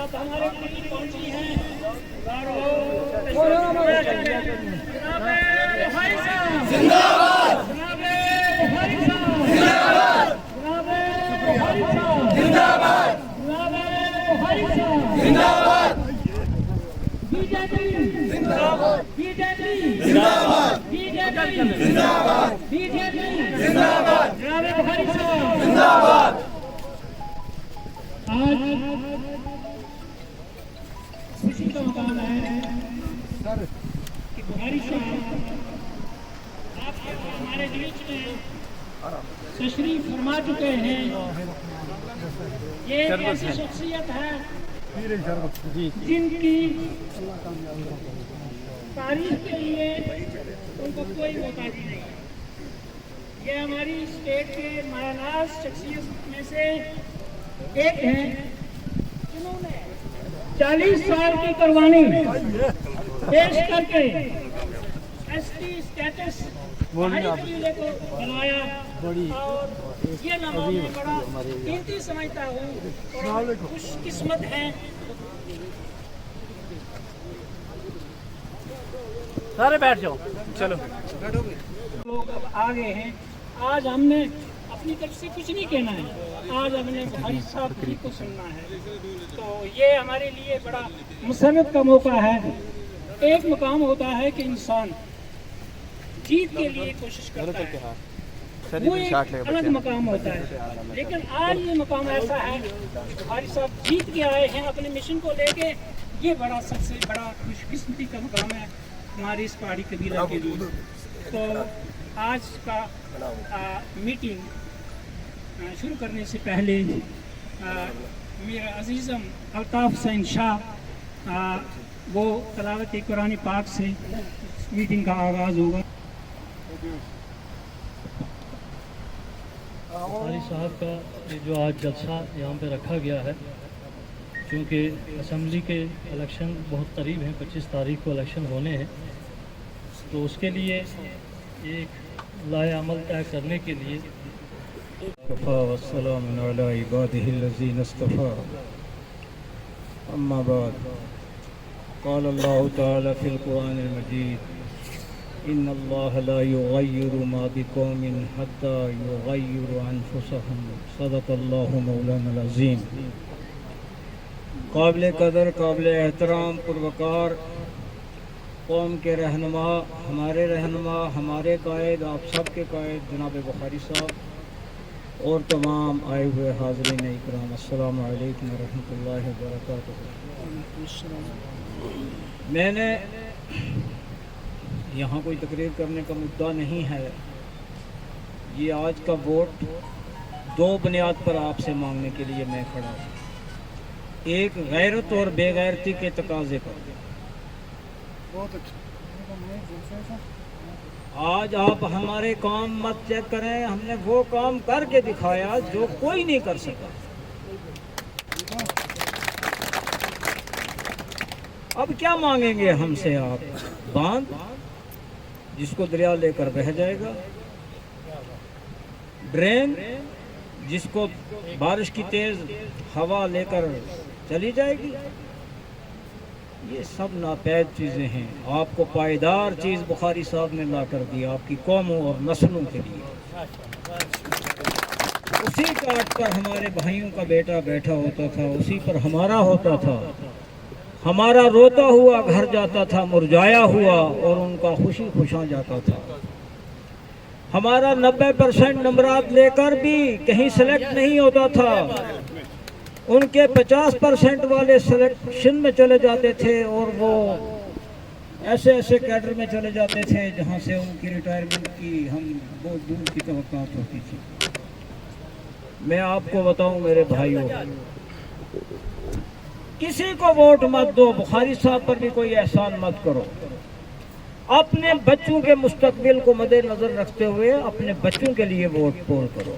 آپ ہمارے قریب پہنچی ہیں خوشی کا مقام ہے کہ بخاری صاحب آپ ہمارے بیچ میں تشریف فرما چکے ہیں. یہ ایک ایسی شخصیت ہے جن کی تاریخ کے لیے ان کو کوئی محتاجی نہیں. یہ ہماری اسٹیٹ کے مایاناز شخصیت میں سے ایک ہیں جنہوں نے 40 سال کی قربانی پیش کر کے ایس ٹی اسٹیٹس قبیلے کو بنایا اور یہ لمحہ میں بڑا قیمتی سمجھتا ہوں اور خوش قسمت ہے. سارے بیٹھ جاؤ. چلو لوگ اب آ گئے ہیں. آج ہم نے اپنی طرف سے کچھ نہیں کہنا ہے, آج ہم نے بخاری صاحب جی کو سننا ہے. تو یہ ہمارے لیے بڑا مسرت کا موقع ہے. ایک مقام ہوتا ہے کہ انسان جیت کے لیے کوشش کرتا ہے, وہ ایک الگ مقام ہوتا ہے. لیکن آج یہ مقام ایسا ہے بخاری صاحب جیت کے آئے ہیں اپنے مشن کو لے کے. یہ بڑا سب سے بڑا خوش قسمتی کا مقام ہے ہماری اس پہاڑی قبیلہ کے لیے. تو آج کا میٹنگ شروع کرنے سے پہلے میرا عزیزم الطاف حسین شاہ وہ تلاوت قرآن پاک سے میٹنگ کا آغاز ہوگا. بخاری صاحب کا جو آج جلسہ یہاں پہ رکھا گیا ہے, چونکہ اسمبلی کے الیکشن بہت قریب ہیں, 25 تاریخ کو الیکشن ہونے ہیں, تو اس کے لیے ایک لائے عمل طے کرنے کے لیے والسلام علی عباده الذین اصطفى. اما بعد, قال الله تعالى في القرآن المجيد ان الله لا يغير ما بقوم حتى يغيروا انفسهم. صدق الله مولانا العظیم. قابل قدر, قابل احترام, پروقار قوم کے رہنما, ہمارے رہنما, ہمارے قائد, آپ سب کے قائد جناب بخاری صاحب اور تمام آئے ہوئے حاضرین اکرام, السلام علیکم ورحمۃ اللہ وبرکاتہ. میں نے یہاں کوئی تقریر کرنے کا مدعا نہیں ہے. یہ آج کا ووٹ دو بنیاد پر آپ سے مانگنے کے لیے میں کھڑا ہوں. ایک غیرت اور بے غیرتی کے تقاضے پر. آج آپ ہمارے کام مت چیک کریں, ہم نے وہ کام کر کے دکھایا جو کوئی نہیں کر سکا. اب کیا مانگیں گے ہم سے آپ؟ باندھ جس کو دریا لے کر بہہ جائے گا, ڈرین جس کو بارش کی تیز ہوا لے کر چلی جائے گی. یہ سب ناپید چیزیں ہیں. آپ کو پائیدار چیز بخاری صاحب نے لا کر دی آپ کی قوموں اور نسلوں کے لیے. اسی کاٹ پر ہمارے بھائیوں کا بیٹا بیٹھا ہوتا تھا, اسی پر ہمارا ہوتا تھا. ہمارا روتا ہوا گھر جاتا تھا, مرجایا ہوا, اور ان کا خوشی خوشاں جاتا تھا. ہمارا 90% نمبرات لے کر بھی کہیں سلیکٹ نہیں ہوتا تھا. ان کے 50% والے سلیکشن میں چلے جاتے تھے, اور وہ ایسے ایسے کیڈر میں چلے جاتے تھے جہاں سے ان کی ریٹائرمنٹ کی ہم بہت دور کی توقعات ہوتی تھی. میں آپ کو بتاؤں میرے بھائیوں, کسی کو ووٹ مت دو, بخاری صاحب پر بھی کوئی احسان مت کرو. اپنے بچوں کے مستقبل کو مد نظر رکھتے ہوئے اپنے بچوں کے لیے ووٹ پول کرو.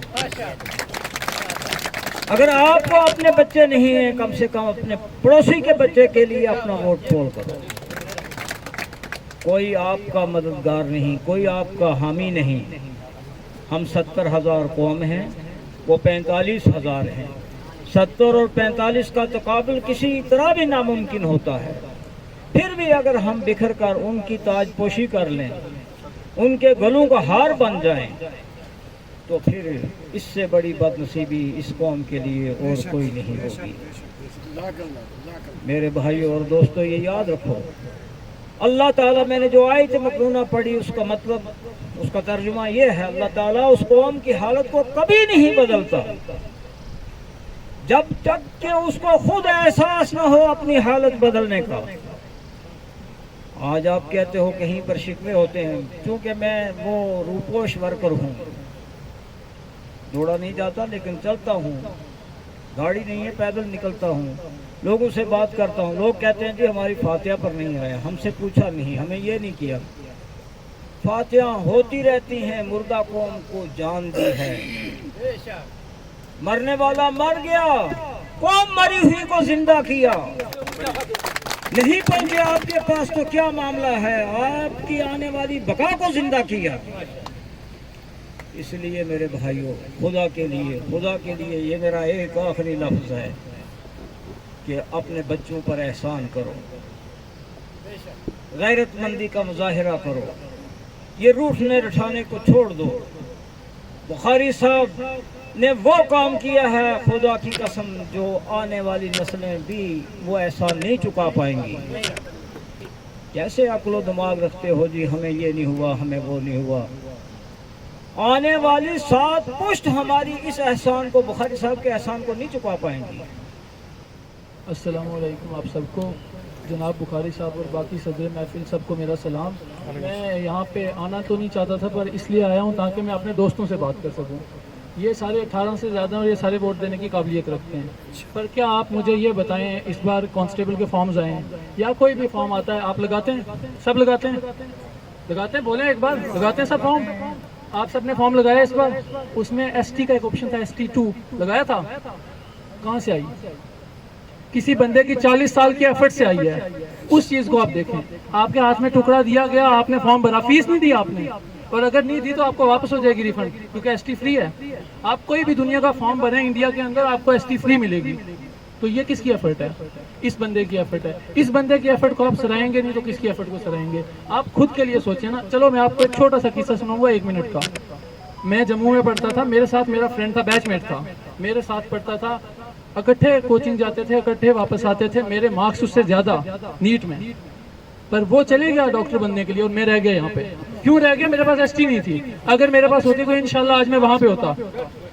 اگر آپ کو اپنے بچے نہیں ہیں کم سے کم اپنے پڑوسی کے بچے کے لیے اپنا ووٹ پول کرو. کوئی آپ کا مددگار نہیں, کوئی آپ کا حامی نہیں. ہم 70,000 قوم ہیں, وہ 45,000 ہیں. 70 اور 45 کا تقابل کسی طرح بھی ناممکن ہوتا ہے. پھر بھی اگر ہم بکھر کر ان کی تاج پوشی کر لیں, ان کے گلوں کا ہار بن جائیں, تو پھر اس سے بڑی بد نصیبی اس قوم کے لیے اور کوئی نہیں ہوگی. میرے بھائیوں اور دوستوں, یہ یاد رکھو, اللہ تعالیٰ, میں نے جو آیت مقرونہ پڑھی اس کا مطلب, اس کا ترجمہ یہ ہے, اللہ تعالیٰ اس قوم کی حالت کو کبھی نہیں بدلتا جب تک کہ اس کو خود احساس نہ ہو اپنی حالت بدلنے کا. آج آپ کہتے ہو کہیں پر شکوے ہوتے ہیں, چونکہ میں وہ روپوش ورکر ہوں, دوڑا نہیں جاتا لیکن چلتا ہوں, گاڑی نہیں ہے پیدل نکلتا ہوں, لوگوں سے بات کرتا ہوں. لوگ کہتے ہیں جی ہماری فاتحہ پر نہیں آیا, ہم سے پوچھا نہیں, ہمیں یہ نہیں کیا. فاتحہ ہوتی رہتی ہیں, مردہ قوم کو جان دی ہے. مرنے والا مر گیا, قوم مری ہوئی کو زندہ کیا. نہیں پہنچے آپ کے پاس تو کیا معاملہ ہے, آپ کی آنے والی بقا کو زندہ کیا. اس لیے میرے بھائیوں, خدا کے لیے یہ میرا ایک آخری لفظ ہے کہ اپنے بچوں پر احسان کرو, غیرت مندی کا مظاہرہ کرو, یہ روٹھنے رٹھانے کو چھوڑ دو. بخاری صاحب نے وہ کام کیا ہے, خدا کی قسم, جو آنے والی نسلیں بھی وہ احسان نہیں چکا پائیں گی. کیسے عقل و دماغ رکھتے ہو جی, ہمیں یہ نہیں ہوا, ہمیں وہ نہیں ہوا. آنے والی 7 پشت ہماری اس احسان کو, بخاری صاحب کے احسان کو نہیں چکا پائیں گی. السلام علیکم آپ سب کو. جناب بخاری صاحب اور باقی صدر محفل سب کو میرا سلام. میں یہاں پہ آنا تو نہیں چاہتا تھا, پر اس لیے آیا ہوں تاکہ میں اپنے دوستوں سے بات کر سکوں. یہ سارے 18 سے زیادہ اور یہ سارے ووٹ دینے کی قابلیت رکھتے ہیں, پر کیا آپ مجھے یہ بتائیں, اس بار کانسٹیبل کے فارمز آئے ہیں یا کوئی بھی فارم آتا ہے, آپ لگاتے ہیں؟ سب لگاتے ہیں, بولیں ایک بار, لگاتے ہیں سب فارم؟ آپ سب نے فارم لگایا اس بار؟ اس میں ST کا ایک آپشن تھا, ST2 لگایا تھا. کہاں سے آئی؟ کسی بندے کی 40 سال کی ایفرٹ سے آئی ہے. اس چیز کو آپ دیکھیں, آپ کے ہاتھ میں ٹکڑا دیا گیا, آپ نے فارم بھرا, فیس نہیں دی آپ نے, اور اگر نہیں دی تو آپ کو واپس ہو جائے گی ریفنڈ, کیونکہ ST فری ہے. آپ کوئی بھی دنیا کا فارم بھریں انڈیا کے اندر, آپ کو ST فری ملے گی. تو یہ کس کی ایفرٹ ہے؟ اس بندے کی ایفرٹ ہے. اس بندے کی ایفرٹ کو آپ سراہیں گے نہیں تو کس کی ایفرٹ کو سراہیں گے؟ آپ خود کے لیے سوچیں نا. چلو میں آپ کو ایک چھوٹا سا قصہ سناؤں گا 1 منٹ کا. میں جموں میں پڑھتا تھا, میرے ساتھ میرا فرینڈ تھا, بیچ میٹ تھا, میرے ساتھ پڑھتا تھا, اکٹھے کوچنگ جاتے تھے, اکٹھے واپس آتے تھے. میرے مارکس اس سے زیادہ نیٹ میں, پر وہ چلے گیا ڈاکٹر بننے کے لیے اور میں رہ گیا یہاں پہ. کیوں رہ گیا؟ میرے پاس ST نہیں تھی. اگر میرے پاس ہوتی تو انشاءاللہ آج میں وہاں پہ ہوتا.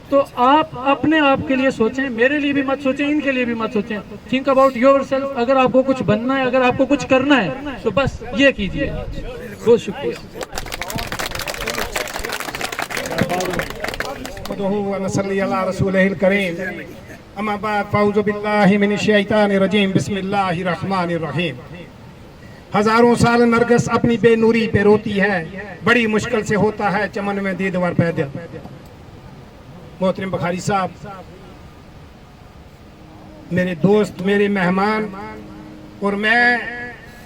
تو آپ اپنے آپ کے لیے سوچیں, میرے لیے بھی مت سوچیں, ان کے لیے بھی مت سوچیں. Think about your self. اگر آپ کو کچھ بننا ہے, اگر آپ کو کچھ کرنا ہے تو بس یہ کیجیے. بہت شکریہ. ونصلي على رسوله الكريم. اما بعد فاعوذ بالله من الشیطان الرجیم. بسم اللہ الرحمن الرحیم. ہزاروں سال نرگس اپنی بے نوری پہ روتی ہے, بڑی مشکل سے ہوتا ہے چمن میں دیدوار پیدل. محترم بخاری صاحب, میرے دوست, میرے مہمان, اور میں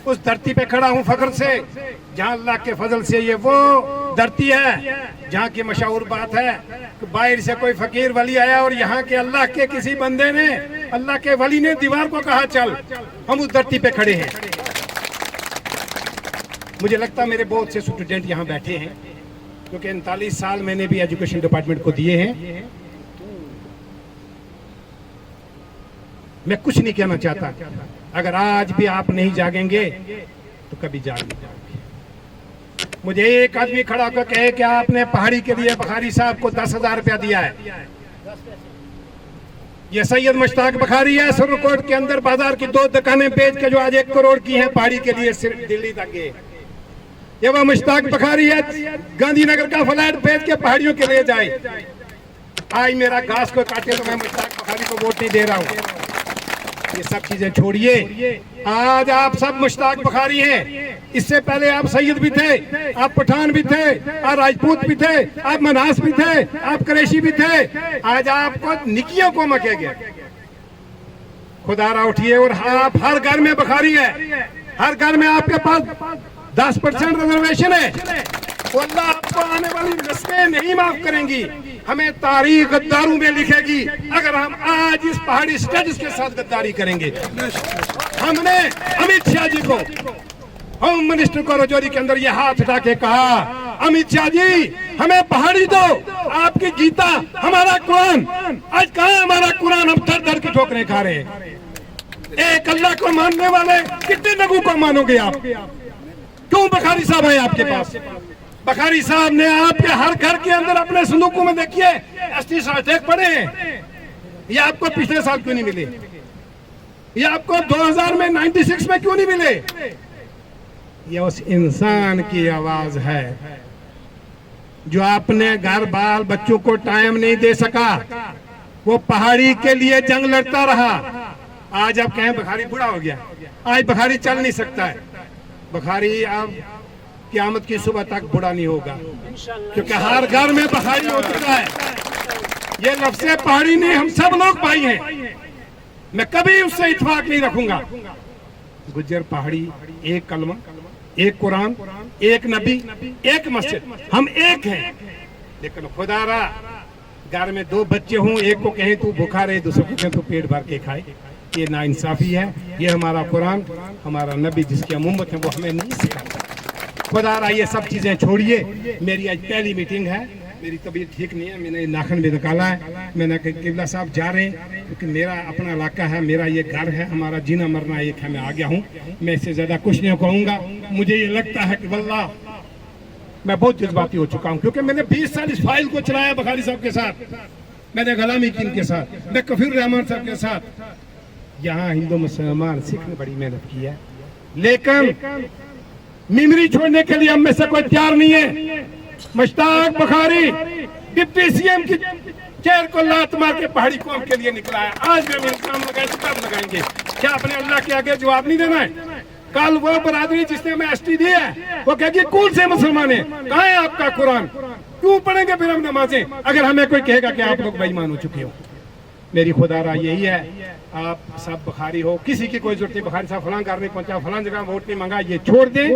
اس دھرتی پہ کھڑا ہوں فخر سے جہاں اللہ کے فضل سے یہ وہ دھرتی ہے جہاں کی مشہور بات ہے کہ باہر سے کوئی فقیر ولی آیا اور یہاں کے اللہ کے کسی بندے نے, اللہ کے ولی نے دیوار کو کہا چل. ہم اس دھرتی پہ کھڑے ہیں. مجھے لگتا ہے میرے بہت سے اسٹوڈنٹ یہاں بیٹھے ہیں, کیونکہ 39 سال میں نے بھی ایجوکیشن ڈپارٹمنٹ کو دیے ہیں. میں کچھ نہیں کہنا چاہتا, اگر آج بھی آپ نہیں جاگیں گے تو کبھی جاگ نہیں جاؤ گے. مجھے ایک آدمی کھڑا ہو کر کہے کہ آپ نے پہاڑی کے لیے بخاری صاحب کو 10,000 روپیہ دیا ہے. یہ سید مشتاق بخاری ہے, سرکوٹ کے اندر بازار کی 2 دکانیں بیچ کے جو آج 1 کروڑ کی ہیں پہاڑی کے لیے صرف دلی تک گئے. یہ وہ مشتاق بخاری ہے, گاندھی نگر کا فلیٹ بیچ کے پہاڑیوں کے لیے جائے. آج میرا گھاس کو کاٹے تو میں مشتاق بخاری کو ووٹ نہیں دے رہا ہوں. ये सब चीजें छोड़िए। आज आप सब मुश्ताक बुखारी हैं। इससे पहले आप सैयद भी थे, आप पठान भी थे, आप राजपूत भी थे, आप मनास भी थे, आप कुरैशी भी थे। आज आपको निकियों को मके गया। खुदारा उठिए और आप हर घर में बुखारी है, हर घर में आपके पास 10% रिजर्वेशन है। वो अल्लाह आपको आने वाली नस्लें नहीं माफ करेंगी, हमें तारीख गद्दारों में लिखेगी अगर हम आज इस पहाड़ी स्टेटस के साथ गद्दारी करेंगे। हमने अमित शाह जी को, होम मिनिस्टर को रजौरी के अंदर ये हाथ उठा के कहा, अमित शाह जी हमें पहाड़ी दो, आपकी गीता हमारा कुरान। आज कहाँ हमारा कुरान? हम दर दर की ठोकरें खा रहे हैं। एक अल्लाह को मानने वाले कितने लोगों को मानोगे आप? क्यों बुखारी साहब है आपके पास? बुखारी साहब ने आपके हर घर के अंदर अपने संदूकों में देखिए एसटी सर्टिफिकेट पड़े हैं। ये आपको पिछले साल क्यों नहीं मिले? ये आपको 2000 में 96 में क्यों नहीं मिले? ये उस इंसान की आवाज है जो अपने घर बाल बच्चों को टाइम नहीं दे सका, वो पहाड़ी के लिए जंग लड़ता रहा। आज आप कहें बुखारी बूढ़ा हो गया, आज बुखारी चल नहीं सकता है। बुखारी अब क़यामत की सुबह तक बूढ़ा नहीं होगा, क्योंकि हर घर में बुखारी हो चुका है। ये लफ्ज़ पहाड़ी नहीं, हम सब लोग भाई हैं। मैं कभी उससे इत्तेफाक नहीं रखूंगा। गुज्जर पहाड़ी, एक कलमा, एक कुरान, एक नबी, एक मस्जिद, हम एक हैं। लेकिन खुदारा घर में 2 बच्चे हों, एक को कहें तू भूखा रहे, दूसरे को कहें तू पेट भर के खाए, ये नाइंसाफी है। ये हमारा कुरान, हमारा नबी जिसकी हम उम्मत है, वो हमें नहीं सिखाता। खुदारा ये सब चीजें छोड़िए। मेरी आज पहली मीटिंग है, मेरी तबीयत ठीक नहीं है, मैंने नाखन भी निकाला है। मैंने कहा किबला साहब जा रहे हैं, क्योंकि मेरा अपना इलाका है, मेरा ये घर है, हमारा जीना मरना एक है। मैं आ गया हूँ, मैं इससे ज्यादा कुछ नहीं कहूँगा। मुझे ये लगता है कि वल्लाह मैं बहुत जज्बाती हो चुका हूँ, क्योंकि मैंने 20 साल इस फाइल को चलाया बुखारी साहब के साथ, मैंने गुलामी की इनके साथ, मैं कफीर रहमान साहब के साथ। यहाँ हिंदू मुसलमान सिख ने बड़ी मेहनत की है, लेकिन मिमरी छोड़ने के लिए हम में से कोई तैयार नहीं है। मुश्ताक बुखारी डिप्टी सीएम की चेयर को लात मार के पहाड़ी कौम के लिए निकला है। आज भी हम इल्जाम लगाएंगे, क्या अपने अल्लाह के आगे जवाब नहीं देना है? कल वो बरादरी जिसने हमें एसटी दी है, वो कहेगी कौन से मुसलमान है, कहाँ है आपका कुरान? क्यों पढ़ेंगे फिर हम नमाजें अगर हमें कोई कहेगा कि आप लोग बेईमान हो चुके हो? मेरी खुदारा यही है, आप सब बुखारी हो, किसी की कोई जरूरत नहीं बुखारी साहब फलां घर नहीं पहुंचा, फलां जगह वोट नहीं मांगा, ये छोड़ दें।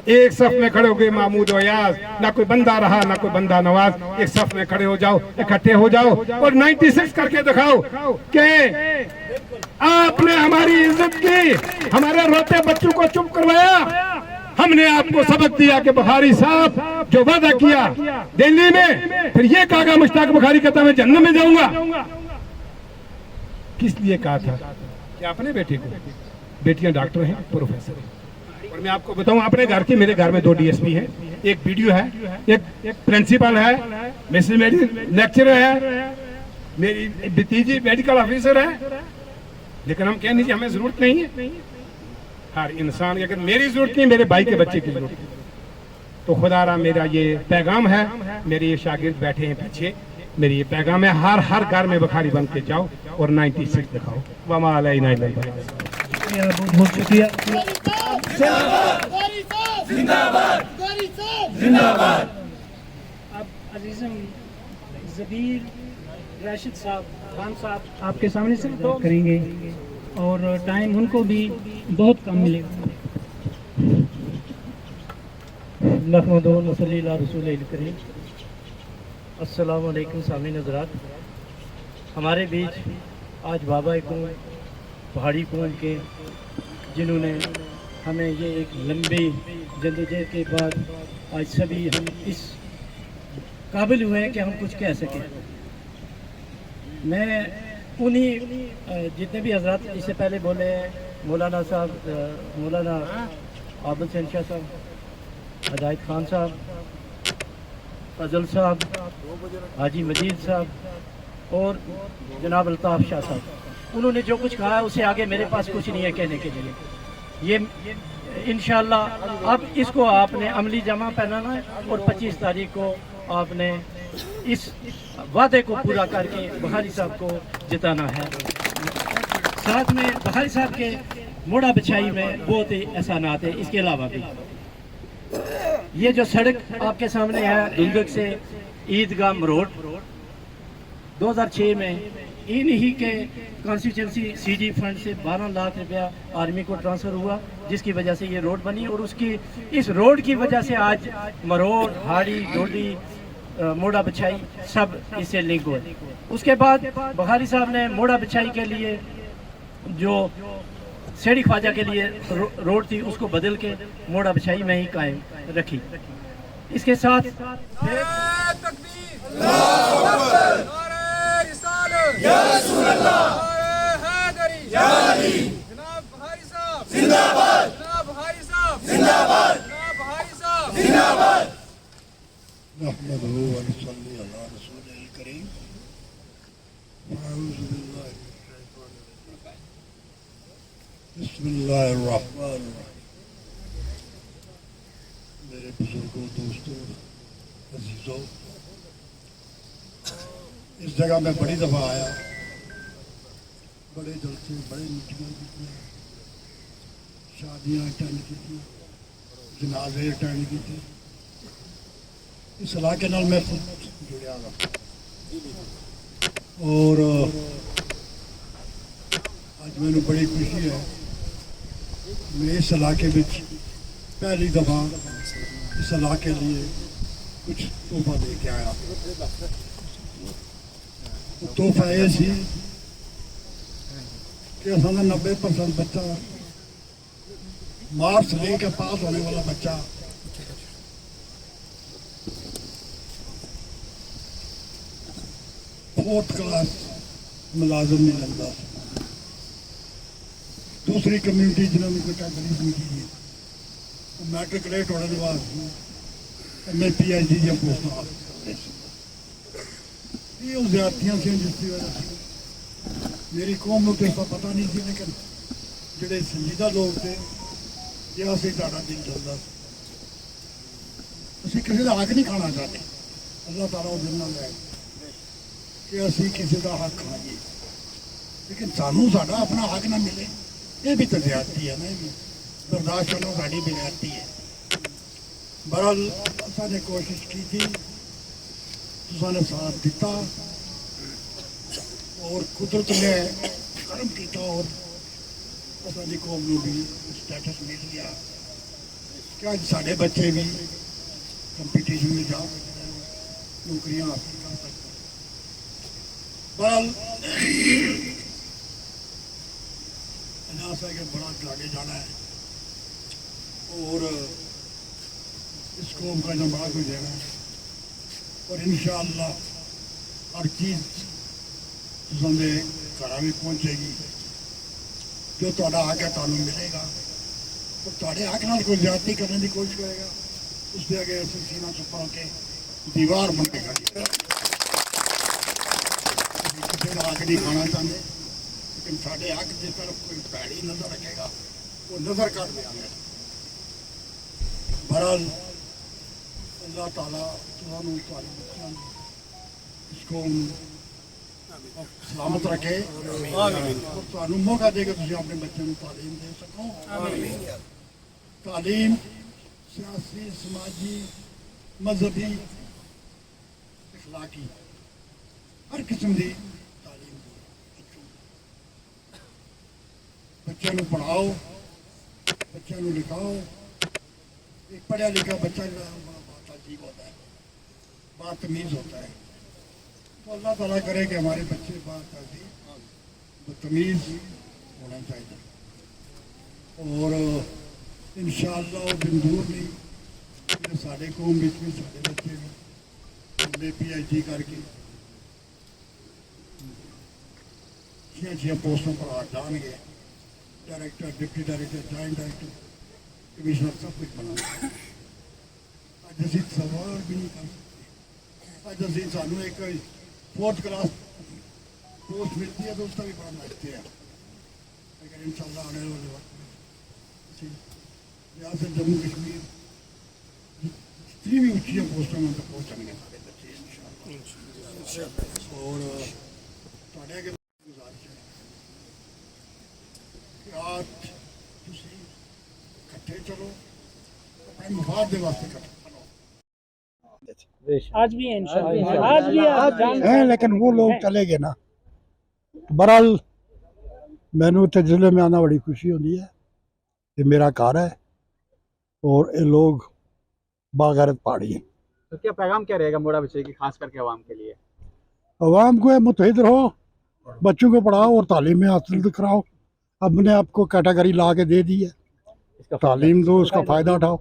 एक सफ में खड़े हो गए महमूद अयाज, ना कोई बंदा रहा ना कोई बंदा नवाज। एक सफ में खड़े हो जाओ, इकट्ठे हो जाओ और 96 करके दिखाओ कि आपने हमारी इज्जत की, हमारे रोते बच्चों को चुप करवाया। हमने आपको सबक दिया कि बुखारी साहब जो वादा किया दिल्ली में, फिर ये कहा मुश्ताक बुखारी कहता मैं जन्नत में जाऊंगा। किस लिए कहा था? कि अपने बेटे को, बेटियां डॉक्टर हैं, प्रोफेसर हैं। और मैं आपको बताऊं अपने घर की, मेरे घर में 2 डीएसपी हैं, एक बीडीओ है, एक प्रिंसिपल है, लेक्चरर है, मेरी भतीजी मेडिकल ऑफिसर है। लेकिन हम कह नहीं हमें जरूरत नहीं है। हर इंसान की अगर मेरी जरूरत नहीं, मेरे भाई के बच्चे की जरूरत है। तो खुदारा मेरा ये पैगाम है, मेरे ये शागिर्द बैठे हैं पीछे, मेरी ये पैगाम है, हर घर में बुखारी बन के जाओ और 96 दिखाओ। वमा अलैना इल्ला अल बलाग। बहुत बहुत शुक्रिया। अब अजीज़म ज़बीर राशिद साहब, खान साहब आपके सामने से तो करेंगे और टाइम उनको भी बहुत कम मिलेगा। नहमदुहु व नसल्ली अला रसूलिल करीम। अस्सलाम वालेकुम सामीन हज़रात। हमारे बीच आज बाबा कौम, पहाड़ी कौम के, जिन्होंने हमें ये एक लंबी जद्दोजहद के बाद आज सभी हम इस काबिल हुए हैं कि हम कुछ कह सकें। मैं उन्हीं जितने भी हजरात इससे पहले बोले हैं, मौलाना साहब, मौलाना आबिद हुसैन शाह साहब, हदायत खान साहब, फजल साहब, हाजी मजीद साहब और जनाब अल्ताफ़ शाह साहब, उन्होंने जो कुछ कहा है उससे आगे मेरे पास कुछ नहीं है कहने के लिए। ये इंशाअल्लाह अब इसको आपने अमली जमा पहनाना है और 25 तारीख को आपने इस वादे को पूरा करके बुखारी साहब को जिताना है। साथ में बखारी साहब के मोड़ा बिछाई में बहुत ही एहसानात है। इसके अलावा भी ये जो सड़क आपके सामने है दुलदुग से ईदगाह रोड 2006 में इन्हीं के कॉन्स्टिट्यूंसी सीडी फंड से 12 लाख रुपया आर्मी को ट्रांसफ़र हुआ, जिसकी वजह से ये रोड बनी और उसकी इस रोड की वजह से आज मरोड़, हाड़ी, डोडी, मोड़ा बिछाई सब इससे लिंक हुए। उसके बाद बखारी साहब ने मोड़ा बिछाई के लिए जो सेड़ी ख्वाजा के लिए रोड थी उसको बदल के मोड़ा बिछाई में ही कायम रखी। इसके साथ बिस्मिल्लाहिर्रहमानिर्रहीम। मेरे बुजुर्गों, दोस्तों, अजीजों, इस जगह मैं बड़ी दफ़ा आया, बड़े जलसे, बड़े मीटिंगें की, शादियाँ अटेंड की थी, जनाजे अटेंड की थी। इस इलाके नाल मैं खुद जुड़िया वा और आज मैंने बड़ी खुशी है मैं इस इलाके में पहली दफ़ा इस इलाके लिए कुछ तोहफा दे के आया। तोहफा ये सी कि असा 90% बच्चा मार्क्स लेके पास होने वाला बच्चा फोर्थ क्लास मुलाजम नहीं लगता। दूसरी कम्यूनिटी जिन्होंने कोई कैटेगरी नहीं की वो मैट्रिकुलेट होने के बाद MA PhD या पोस्ट ये ज्यादतियाँ थी जिसकी वजह से मेरी कौम को इसका पता नहीं थी, लेकिन जोड़े संजीदा लोग थे ये असं साड़ा दिन चलता असी किसी का हक नहीं खाना चाहते। अल्लाह ताला वो दिन ना लै कि असी किसी का हक खाइए, लेकिन सानू साड़ा अपना हक ना मिले ये भी तो ज्यादती है ना, ये भी बर्दाश्त करना साड़ी भी ज्यादती है। बहरहाल असाने कोशिश की थी, तुसाने साथ दिता और कुदरत ने करम किया और असानी कौम को भी स्टेटस मिल गया कि आज साढ़े बच्चे भी कंपटीशन में जा सकते हैं, नौकरियां हासिल कर सकते हैं। बहरहाल आशा के बड़ा आगे जाना है और इस कौम का जो बड़ा कोई देना है और इंशाअल्लाह हर चीज़ तुझे घर में पहुँचेगी। जो थोड़ा हक है तुहानू मिलेगा और थोड़े हक नाल कोई ज्यादती करने की कोशिश करेगा उसके आगे सीना चुप होके दीवार बन के खड़ी किसी का हक नहीं खाना चाहते, लेकिन साढ़े हक की तरफ कोई भैड़ी नजर रखेगा वो नजर काट देंगे। बहरहाल अल्लाह ताला तुहानू तुहाडे बच्चों इसको सलामत रखे और तुहानू मौका दे के तुसीं अपने बच्चों को तालीम दे सको। तालीम सियासी, समाजी, मजहबी, इखलाकी हर किस्म की बच्चों को पढ़ाओ, बच्चों को लिखाओ। एक पढ़ा लिखा बच्चा जो है बड़ा बहुत अजीब होता है, बात तमीज़ होता है। तो अल्लाह ताला करे कि हमारे बच्चे बात तमीज़ होना चाहिए और इंशाअल्लाह वो दिन दूर नहीं कि साढ़े कौम में साढ़े बच्चे भी PhD करके छिया पोस्टों पर आ जाएंगे, director, deputy director, joint director, commissioner सब कुछ बना। अज असी सवाल भी नहीं कर सकते। अज असी सानू एक फोर्थ क्लास पोस्ट मिलती है तो उसका भी बड़ा महत्व है, लेकिन इंशाअल्लाह आने वाले वक्त में यहाँ से जम्मू कश्मीर जितनी भी ऊँची पोस्टों में पहुँचेंगे सारे बच्चे इंशाअल्लाह। और गुजारिश है कि आज तुसी इकट्ठे चलो अपने मफाद के वास्ते इकट्ठे चलो आज भी है इंशाल्लाह, आज भी आप जान हैं, लेकिन वो लोग चले गए ना। बहरहाल मैनू इत्थे जिले में आना बड़ी खुशी होती है। ये मेरा घर है और ये लोग बागैरत पहाड़ी हैं। तो क्या पैगाम क्या रहेगा मोड़ा बच्चे की खास करके आवाम के लिए? अवाम को मुतहिद रहो, बच्चों को पढ़ाओ और तालीम हासिल कराओ। अपने आप को कैटेगरी ला के दे दी है, तालीम दो, उसका फ़ायदा उठाओ।